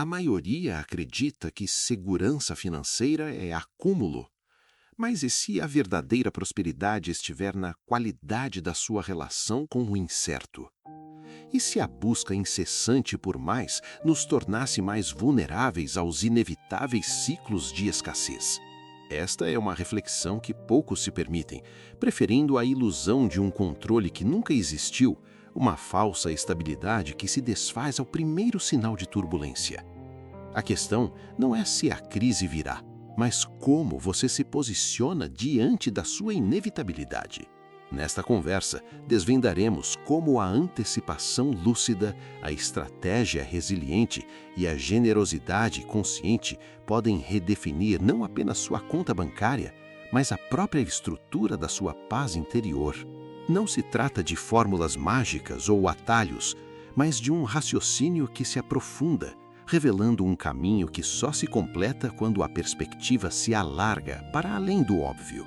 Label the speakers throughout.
Speaker 1: A maioria acredita que segurança financeira é acúmulo. Mas e se a verdadeira prosperidade estiver na qualidade da sua relação com o incerto? E se a busca incessante por mais nos tornasse mais vulneráveis aos inevitáveis ciclos de escassez? Esta é uma reflexão que poucos se permitem, preferindo a ilusão de um controle que nunca existiu, uma falsa estabilidade que se desfaz ao primeiro sinal de turbulência. A questão não é se a crise virá, mas como você se posiciona diante da sua inevitabilidade. Nesta conversa, desvendaremos como a antecipação lúcida, a estratégia resiliente e a generosidade consciente podem redefinir não apenas sua conta bancária, mas a própria estrutura da sua paz interior. Não se trata de fórmulas mágicas ou atalhos, mas de um raciocínio que se aprofunda, revelando um caminho que só se completa quando a perspectiva se alarga para além do óbvio.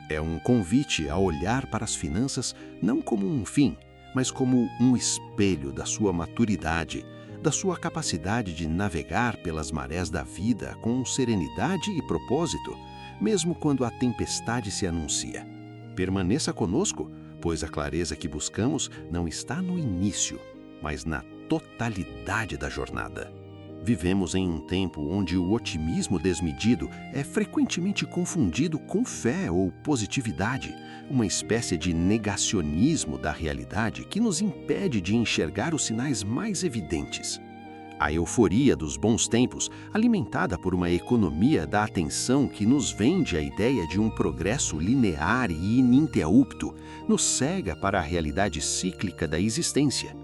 Speaker 1: É um convite a olhar para as finanças não como um fim, mas como um espelho da sua maturidade, da sua capacidade de navegar pelas marés da vida com serenidade e propósito, mesmo quando a tempestade se anuncia. Permaneça conosco, pois a clareza que buscamos não está no início, mas na totalidade da jornada. Vivemos em um tempo onde o otimismo desmedido é frequentemente confundido com fé ou positividade, uma espécie de negacionismo da realidade que nos impede de enxergar os sinais mais evidentes. A euforia dos bons tempos, alimentada por uma economia da atenção que nos vende a ideia de um progresso linear e ininterrupto, nos cega para a realidade cíclica da existência.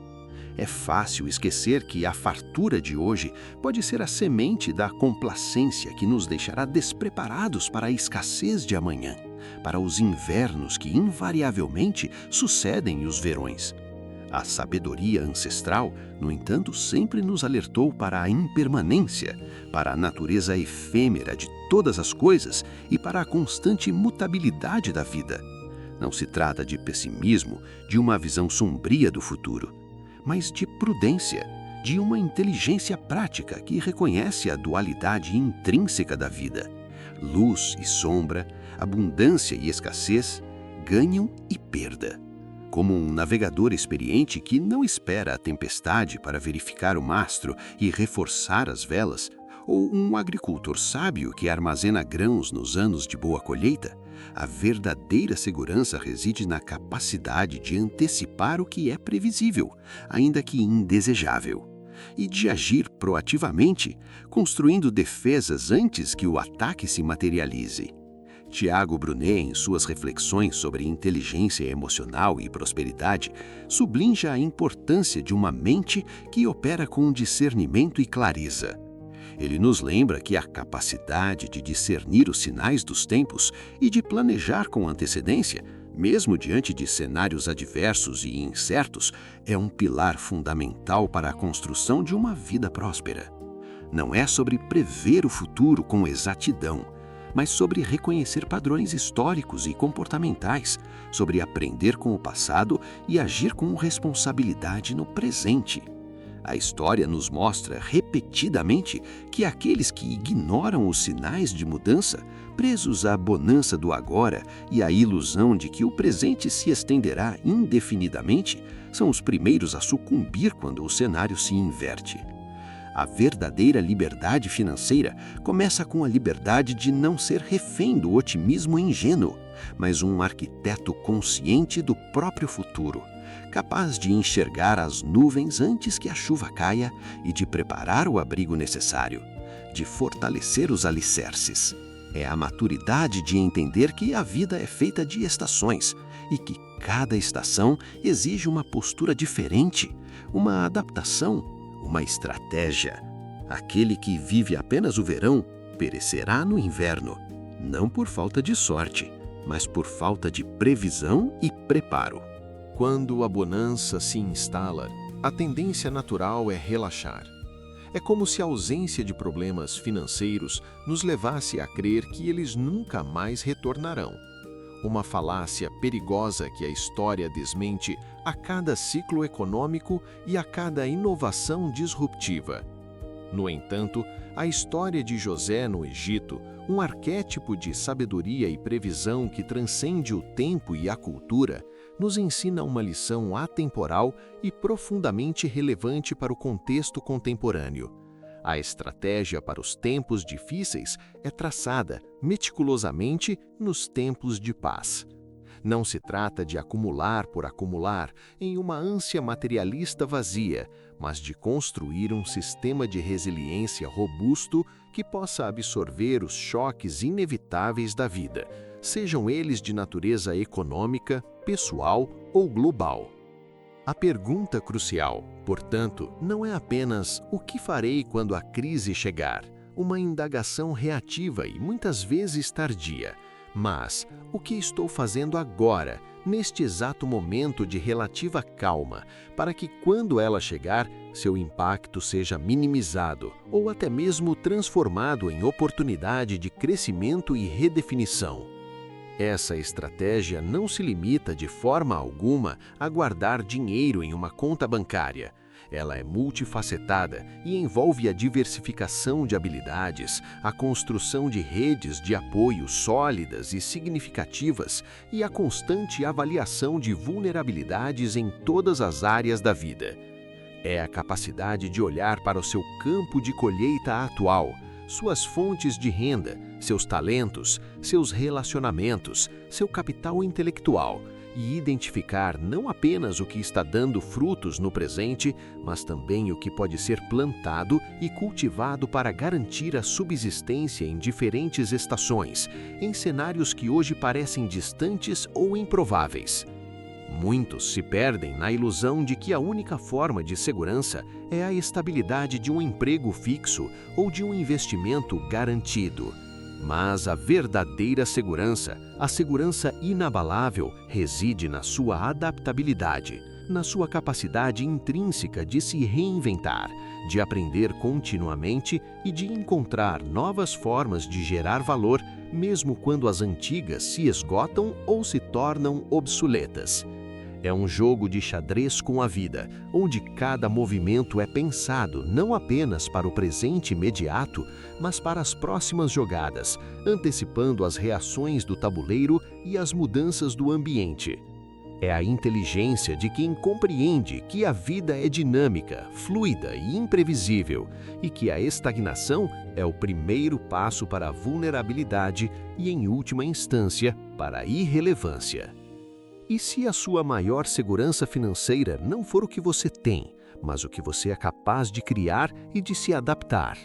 Speaker 1: É fácil esquecer que a fartura de hoje pode ser a semente da complacência que nos deixará despreparados para a escassez de amanhã, para os invernos que invariavelmente sucedem os verões. A sabedoria ancestral, no entanto, sempre nos alertou para a impermanência, para a natureza efêmera de todas as coisas e para a constante mutabilidade da vida. Não se trata de pessimismo, de uma visão sombria do futuro, mas de prudência, de uma inteligência prática que reconhece a dualidade intrínseca da vida. Luz e sombra, abundância e escassez, ganham e perda. Como um navegador experiente que não espera a tempestade para verificar o mastro e reforçar as velas, ou um agricultor sábio que armazena grãos nos anos de boa colheita, a verdadeira segurança reside na capacidade de antecipar o que é previsível, ainda que indesejável, e de agir proativamente, construindo defesas antes que o ataque se materialize. Tiago Brunet, em suas reflexões sobre inteligência emocional e prosperidade, sublinha a importância de uma mente que opera com discernimento e clareza. Ele nos lembra que a capacidade de discernir os sinais dos tempos e de planejar com antecedência, mesmo diante de cenários adversos e incertos, é um pilar fundamental para a construção de uma vida próspera. Não é sobre prever o futuro com exatidão, mas sobre reconhecer padrões históricos e comportamentais, sobre aprender com o passado e agir com responsabilidade no presente. A história nos mostra repetidamente que aqueles que ignoram os sinais de mudança, presos à bonança do agora e à ilusão de que o presente se estenderá indefinidamente, são os primeiros a sucumbir quando o cenário se inverte. A verdadeira liberdade financeira começa com a liberdade de não ser refém do otimismo ingênuo, mas um arquiteto consciente do próprio futuro, capaz de enxergar as nuvens antes que a chuva caia e de preparar o abrigo necessário, de fortalecer os alicerces. É a maturidade de entender que a vida é feita de estações e que cada estação exige uma postura diferente, uma adaptação, uma estratégia. Aquele que vive apenas o verão perecerá no inverno, não por falta de sorte, mas por falta de previsão e preparo.
Speaker 2: Quando a bonança se instala, a tendência natural é relaxar. É como se a ausência de problemas financeiros nos levasse a crer que eles nunca mais retornarão. Uma falácia perigosa que a história desmente a cada ciclo econômico e a cada inovação disruptiva. No entanto, a história de José no Egito, um arquétipo de sabedoria e previsão que transcende o tempo e a cultura, nos ensina uma lição atemporal e profundamente relevante para o contexto contemporâneo. A estratégia para os tempos difíceis é traçada meticulosamente nos tempos de paz. Não se trata de acumular por acumular em uma ânsia materialista vazia, mas de construir um sistema de resiliência robusto que possa absorver os choques inevitáveis da vida, sejam eles de natureza econômica, pessoal ou global. A pergunta crucial, portanto, não é apenas o que farei quando a crise chegar, uma indagação reativa e muitas vezes tardia, mas o que estou fazendo agora, neste exato momento de relativa calma, para que quando ela chegar, seu impacto seja minimizado ou até mesmo transformado em oportunidade de crescimento e redefinição. Essa estratégia não se limita de forma alguma a guardar dinheiro em uma conta bancária. Ela é multifacetada e envolve a diversificação de habilidades, a construção de redes de apoio sólidas e significativas e a constante avaliação de vulnerabilidades em todas as áreas da vida. É a capacidade de olhar para o seu campo de colheita atual, suas fontes de renda, seus talentos, seus relacionamentos, seu capital intelectual e identificar não apenas o que está dando frutos no presente, mas também o que pode ser plantado e cultivado para garantir a subsistência em diferentes estações, em cenários que hoje parecem distantes ou improváveis. Muitos se perdem na ilusão de que a única forma de segurança é a estabilidade de um emprego fixo ou de um investimento garantido. Mas a verdadeira segurança, a segurança inabalável, reside na sua adaptabilidade, na sua capacidade intrínseca de se reinventar, de aprender continuamente e de encontrar novas formas de gerar valor, mesmo quando as antigas se esgotam ou se tornam obsoletas. É um jogo de xadrez com a vida, onde cada movimento é pensado não apenas para o presente imediato, mas para as próximas jogadas, antecipando as reações do tabuleiro e as mudanças do ambiente. É a inteligência de quem compreende que a vida é dinâmica, fluida e imprevisível, e que a estagnação é o primeiro passo para a vulnerabilidade e, em última instância, para a irrelevância. E se a sua maior segurança financeira não for o que você tem, mas o que você é capaz de criar e de se adaptar?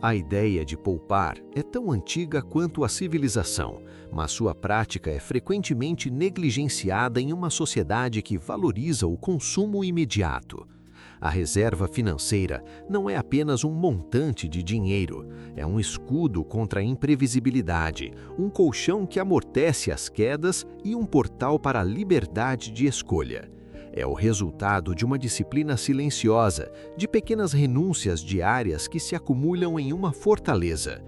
Speaker 2: A ideia de poupar é tão antiga quanto a civilização, mas sua prática é frequentemente negligenciada em uma sociedade que valoriza o consumo imediato. A reserva financeira não é apenas um montante de dinheiro, é um escudo contra a imprevisibilidade, um colchão que amortece as quedas e um portal para a liberdade de escolha. É o resultado de uma disciplina silenciosa, de pequenas renúncias diárias que se acumulam em uma fortaleza.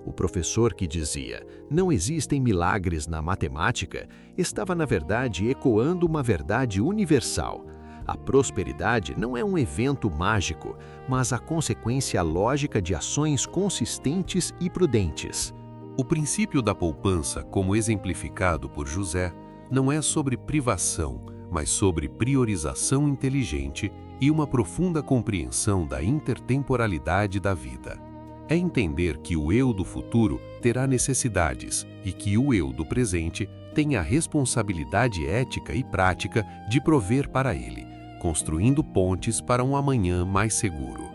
Speaker 2: O professor que dizia, não existem milagres na matemática, estava na verdade ecoando uma verdade universal. A prosperidade não é um evento mágico, mas a consequência lógica de ações consistentes e prudentes.
Speaker 3: O princípio da poupança, como exemplificado por José, não é sobre privação, mas sobre priorização inteligente e uma profunda compreensão da intertemporalidade da vida. É entender que o eu do futuro terá necessidades e que o eu do presente tem a responsabilidade ética e prática de prover para ele, construindo pontes para um amanhã mais seguro.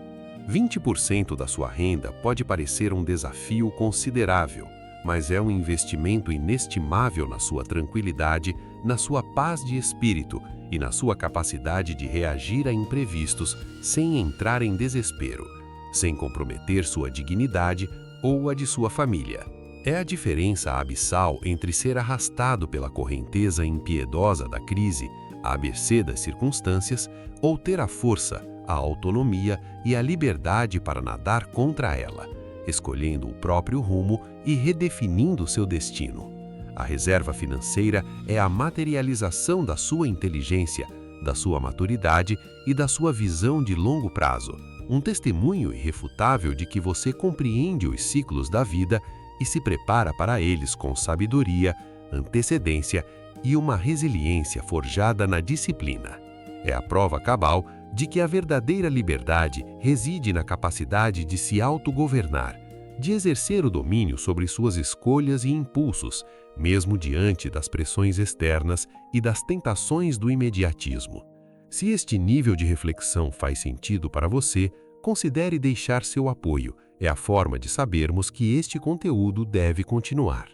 Speaker 3: 20% da sua renda pode parecer um desafio considerável, mas é um investimento inestimável na sua tranquilidade, na sua paz de espírito e na sua capacidade de reagir a imprevistos sem entrar em desespero, sem comprometer sua dignidade ou a de sua família. É a diferença abissal entre ser arrastado pela correnteza impiedosa da crise, à mercê das circunstâncias, ou ter a força, a autonomia e a liberdade para nadar contra ela, escolhendo o próprio rumo e redefinindo seu destino. A reserva financeira é a materialização da sua inteligência, da sua maturidade e da sua visão de longo prazo, um testemunho irrefutável de que você compreende os ciclos da vida e se prepara para eles com sabedoria, antecedência e uma resiliência forjada na disciplina. É a prova cabal de que a verdadeira liberdade reside na capacidade de se autogovernar, de exercer o domínio sobre suas escolhas e impulsos, mesmo diante das pressões externas e das tentações do imediatismo. Se este nível de reflexão faz sentido para você, considere deixar seu apoio. É a forma de sabermos que este conteúdo deve continuar.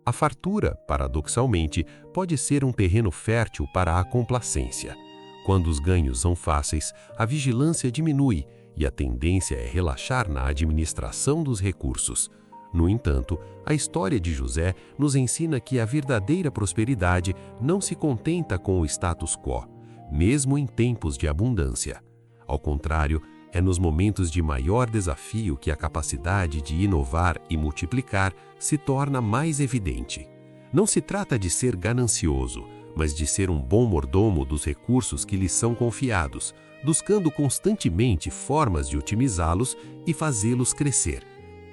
Speaker 3: A fartura, paradoxalmente, pode ser um terreno fértil para a complacência. Quando os ganhos são fáceis, a vigilância diminui e a tendência é relaxar na administração dos recursos. No entanto, a história de José nos ensina que a verdadeira prosperidade não se contenta com o status quo, mesmo em tempos de abundância. Ao contrário, é nos momentos de maior desafio que a capacidade de inovar e multiplicar se torna mais evidente. Não se trata de ser ganancioso, mas de ser um bom mordomo dos recursos que lhe são confiados, buscando constantemente formas de otimizá-los e fazê-los crescer.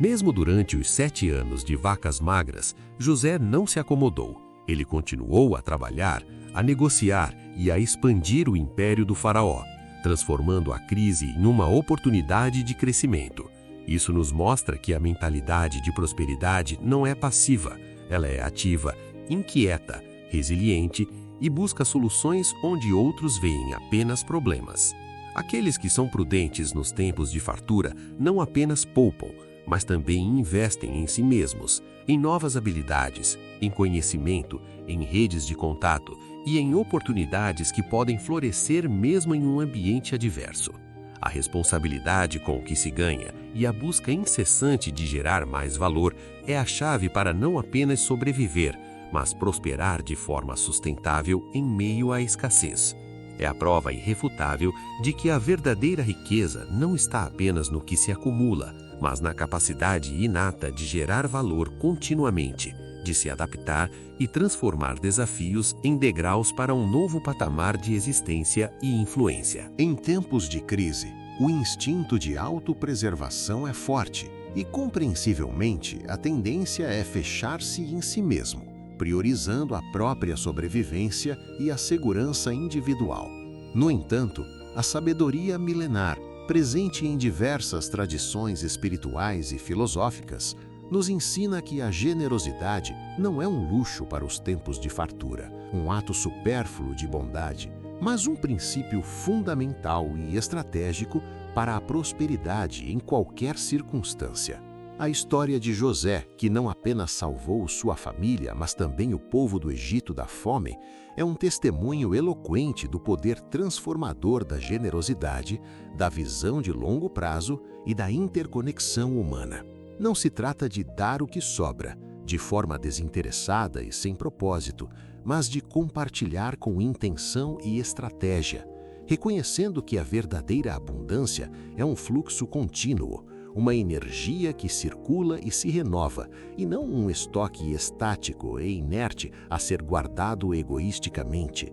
Speaker 3: Mesmo durante os 7 anos de vacas magras, José não se acomodou. Ele continuou a trabalhar, a negociar e a expandir o império do faraó, transformando a crise em uma oportunidade de crescimento. Isso nos mostra que a mentalidade de prosperidade não é passiva, ela é ativa, inquieta, resiliente e busca soluções onde outros veem apenas problemas. Aqueles que são prudentes nos tempos de fartura não apenas poupam, mas também investem em si mesmos, em novas habilidades, em conhecimento, em redes de contato e em oportunidades que podem florescer mesmo em um ambiente adverso. A responsabilidade com o que se ganha e a busca incessante de gerar mais valor é a chave para não apenas sobreviver, mas prosperar de forma sustentável em meio à escassez. É a prova irrefutável de que a verdadeira riqueza não está apenas no que se acumula, mas na capacidade inata de gerar valor continuamente, de se adaptar e transformar desafios em degraus para um novo patamar de existência e influência.
Speaker 1: Em tempos de crise, o instinto de autopreservação é forte e, compreensivelmente, a tendência é fechar-se em si mesmo, priorizando a própria sobrevivência e a segurança individual. No entanto, a sabedoria milenar, presente em diversas tradições espirituais e filosóficas, nos ensina que a generosidade não é um luxo para os tempos de fartura, um ato supérfluo de bondade, mas um princípio fundamental e estratégico para a prosperidade em qualquer circunstância. A história de José, que não apenas salvou sua família, mas também o povo do Egito da fome, é um testemunho eloquente do poder transformador da generosidade, da visão de longo prazo e da interconexão humana. Não se trata de dar o que sobra, de forma desinteressada e sem propósito, mas de compartilhar com intenção e estratégia, reconhecendo que a verdadeira abundância é um fluxo contínuo, uma energia que circula e se renova, e não um estoque estático e inerte a ser guardado egoisticamente.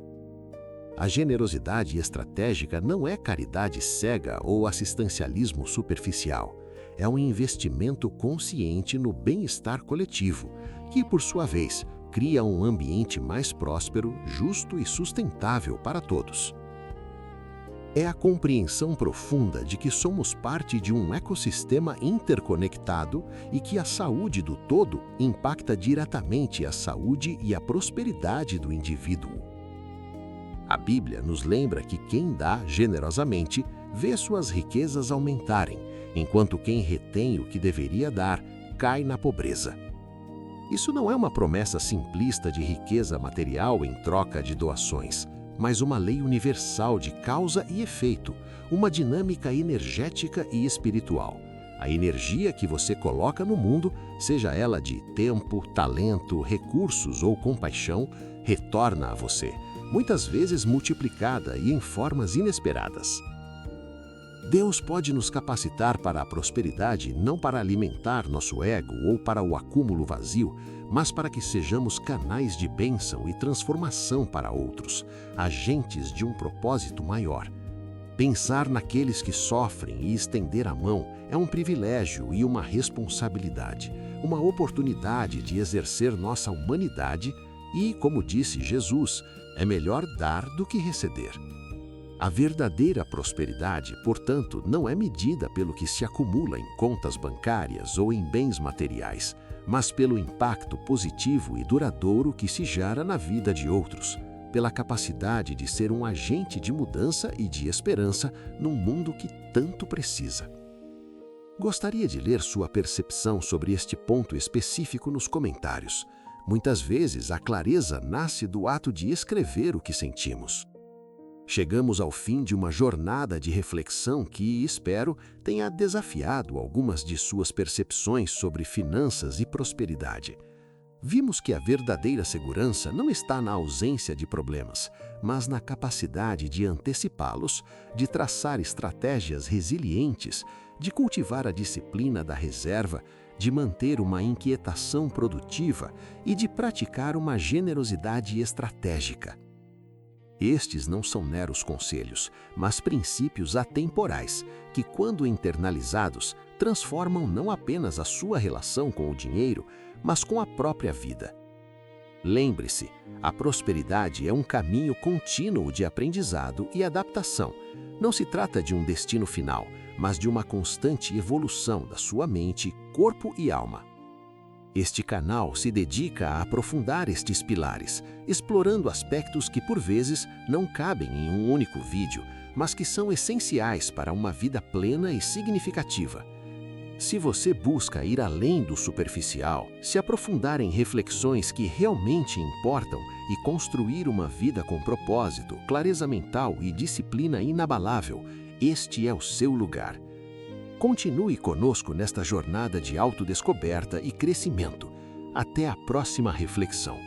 Speaker 1: A generosidade estratégica não é caridade cega ou assistencialismo superficial. É um investimento consciente no bem-estar coletivo, que, por sua vez, cria um ambiente mais próspero, justo e sustentável para todos. É a compreensão profunda de que somos parte de um ecossistema interconectado e que a saúde do todo impacta diretamente a saúde e a prosperidade do indivíduo. A Bíblia nos lembra que quem dá generosamente vê suas riquezas aumentarem, enquanto quem retém o que deveria dar cai na pobreza. Isso não é uma promessa simplista de riqueza material em troca de doações, mas uma lei universal de causa e efeito, uma dinâmica energética e espiritual. A energia que você coloca no mundo, seja ela de tempo, talento, recursos ou compaixão, retorna a você, muitas vezes multiplicada e em formas inesperadas.
Speaker 2: Deus pode nos capacitar para a prosperidade não para alimentar nosso ego ou para o acúmulo vazio, mas para que sejamos canais de bênção e transformação para outros, agentes de um propósito maior. Pensar naqueles que sofrem e estender a mão é um privilégio e uma responsabilidade, uma oportunidade de exercer nossa humanidade e, como disse Jesus, é melhor dar do que receber. A verdadeira prosperidade, portanto, não é medida pelo que se acumula em contas bancárias ou em bens materiais, mas pelo impacto positivo e duradouro que se gera na vida de outros, pela capacidade de ser um agente de mudança e de esperança num mundo que tanto precisa. Gostaria de ler sua percepção sobre este ponto específico nos comentários. Muitas vezes, a clareza nasce do ato de escrever o que sentimos. Chegamos ao fim de uma jornada de reflexão que, espero, tenha desafiado algumas de suas percepções sobre finanças e prosperidade. Vimos que a verdadeira segurança não está na ausência de problemas, mas na capacidade de antecipá-los, de traçar estratégias resilientes, de cultivar a disciplina da reserva, de manter uma inquietação produtiva e de praticar uma generosidade estratégica. Estes não são meros conselhos, mas princípios atemporais, que, quando internalizados, transformam não apenas a sua relação com o dinheiro, mas com a própria vida. Lembre-se, a prosperidade é um caminho contínuo de aprendizado e adaptação. Não se trata de um destino final, mas de uma constante evolução da sua mente, corpo e alma. Este canal se dedica a aprofundar estes pilares, explorando aspectos que por vezes não cabem em um único vídeo, mas que são essenciais para uma vida plena e significativa. Se você busca ir além do superficial, se aprofundar em reflexões que realmente importam e construir uma vida com propósito, clareza mental e disciplina inabalável, este é o seu lugar. Continue conosco nesta jornada de autodescoberta e crescimento. Até a próxima reflexão.